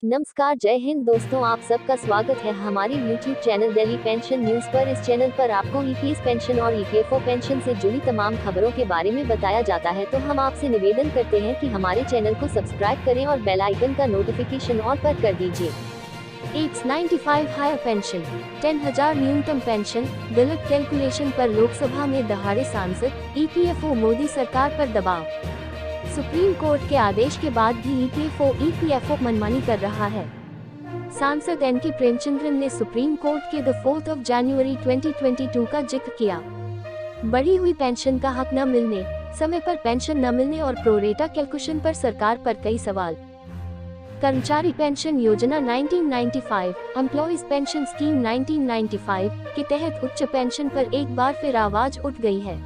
नमस्कार, जय हिंद दोस्तों, आप सबका स्वागत है हमारे YouTube channel Delhi pension news पर। इस चैनल पर आपको ईपीएस पेंशन और ईपीएफओ पेंशन से जुड़ी तमाम खबरों के बारे में बताया जाता है। तो हम आपसे निवेदन करते हैं कि हमारे चैनल को सब्सक्राइब करें और बेल आइकन का नोटिफिकेशन ऑल पर कर दीजिए। 895 हायर पेंशन, 10,000 न्यूनतम पेंशन, गलत कैलकुलेशन पर लोकसभा में दहाड़े सांसद, ईपीएफओ मोदी सरकार पर दबाव। सुप्रीम कोर्ट के आदेश के बाद भी ईपीएफओ मनमानी कर रहा है। सांसद एनके प्रेमचंद्रन ने सुप्रीम कोर्ट के 4 जनवरी 2022 का जिक्र किया। बढ़ी हुई पेंशन का हक न मिलने, समय पर पेंशन न मिलने और प्रोरेटा कैलकुलेशन पर सरकार पर कई सवाल। कर्मचारी पेंशन योजना 1995, एम्प्लॉइज पेंशन स्कीम 1995 के तहत उच्च पेंशन पर एक बार फिर आवाज उठ गई है।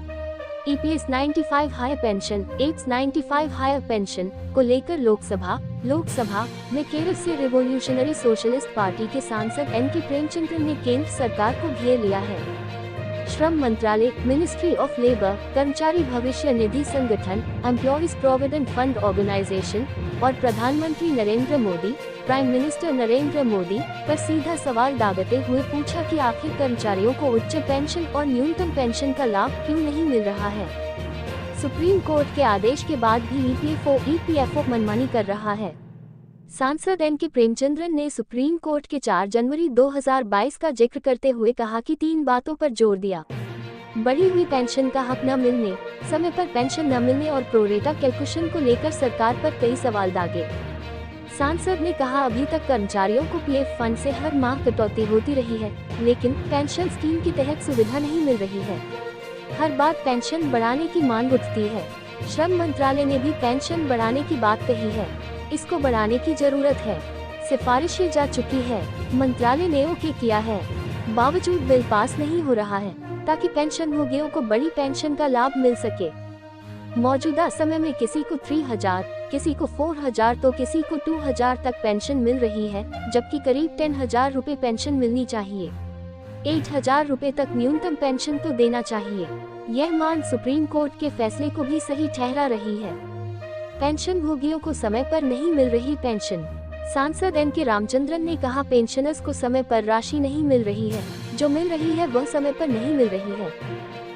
EPS 95 higher pension, 895 higher pension को लेकर लोकसभा में केरल से रिवोल्यूशनरी सोशलिस्ट पार्टी के सांसद एनके प्रेमचंद्रन ने केंद्र सरकार को घेर लिया है। श्रम मंत्रालय, मिनिस्ट्री ऑफ लेबर, कर्मचारी भविष्य निधि संगठन, एम्प्लॉइज प्रोविडेंट फंड ऑर्गेनाइजेशन और प्रधानमंत्री नरेंद्र मोदी, प्राइम मिनिस्टर नरेंद्र मोदी पर सीधा सवाल दागते हुए पूछा कि आखिर कर्मचारियों को उच्च पेंशन और न्यूनतम पेंशन का लाभ क्यों नहीं मिल रहा है। सुप्रीम कोर्ट के आदेश के बाद भी ईपीएफओ मनमानी कर रहा है। सांसद एनके प्रेमचंद्रन ने सुप्रीम कोर्ट के 4 जनवरी 2022 का जिक्र करते हुए कहा कि 3 बातों पर जोर दिया: बढ़ी हुई पेंशन का हक न मिलने, समय पर पेंशन न मिलने और प्रोरेटा कैलकुलेशन को लेकर सरकार पर कई सवाल दागे। सांसद ने कहा, अभी तक कर्मचारियों को पीएफ फंड से हर माह कटौती होती रही है, लेकिन पेंशन स्कीम के तहत सुविधा नहीं मिल रही है। हर बार पेंशन बढ़ाने की मांग उठती है। श्रम मंत्रालय ने भी पेंशन बढ़ाने की बात कही है, इसको बढ़ाने की जरूरत है। सिफारिशें जा चुकी है, मंत्रालय ने ओके किया है, बावजूद बिल पास नहीं हो रहा है ताकि पेंशनभोगियों को बड़ी पेंशन का लाभ मिल सके। मौजूदा समय में किसी को 3000, किसी को 4000 तो किसी को 2000 तक पेंशन मिल रही है, जबकि करीब 10,000 रुपए पेंशन मिलनी चाहिए। 8,000 रुपए तक न्यूनतम पेंशन तो देना चाहिए। यह मांग सुप्रीम कोर्ट के फैसले को भी सही ठहरा रही है। पेंशन भोगियों को समय पर नहीं मिल रही पेंशन। सांसद एनके रामचंद्रन ने कहा, पेंशनर्स को समय पर राशि नहीं मिल रही है, जो मिल रही है वह समय पर नहीं मिल रही है।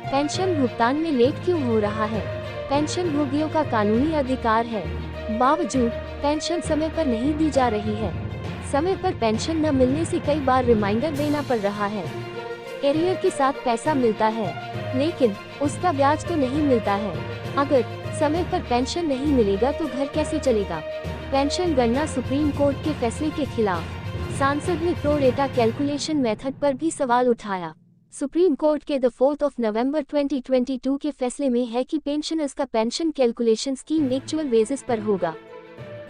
पेंशन भुगतान में लेट क्यों हो रहा है? पेंशन भोगियों का कानूनी अधिकार है, बावजूद पेंशन समय पर नहीं दी जा रही है। समय पर पेंशन न मिलने से कई बार रिमाइंडर देना पड़ रहा है। एरियर के साथ पैसा मिलता है, लेकिन उसका ब्याज तो नहीं मिलता है। अगर समय पर पेंशन नहीं मिलेगा तो घर कैसे चलेगा? पेंशन गणना सुप्रीम कोर्ट के फैसले के खिलाफ। सांसद ने प्रोरेटा कैलकुलेशन मेथड पर भी सवाल उठाया। सुप्रीम कोर्ट के 4 नवंबर 2022 के फैसले में है कि पेंशनर्स का pension calculation scheme actual basis पर होगा।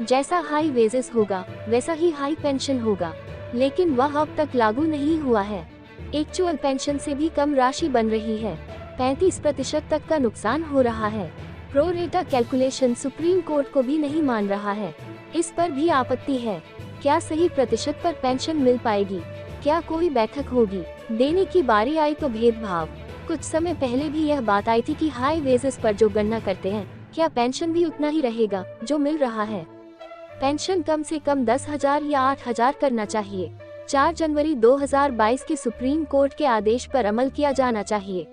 जैसा हाई वेजेस होगा वैसा ही हाई पेंशन होगा, लेकिन वह अब तक लागू नहीं हुआ है। एक्चुअल पेंशन से भी कम राशि बन रही है, 35% तक का नुकसान हो रहा है। प्रोरेटा कैलकुलेशन सुप्रीम कोर्ट को भी नहीं मान रहा है, इस पर भी आपत्ति है। क्या सही प्रतिशत पर पेंशन मिल पाएगी? क्या कोई बैठक होगी? देने की बारी आई तो भेदभाव। कुछ समय पहले भी यह बात आई थी कि हाई वेजेस पर जो गणना करते हैं, क्या पेंशन भी उतना ही रहेगा जो मिल रहा है? पेंशन कम से कम 10,000 या 8,000 करना चाहिए। 4 जनवरी 2022 के सुप्रीम कोर्ट के आदेश पर अमल किया जाना चाहिए।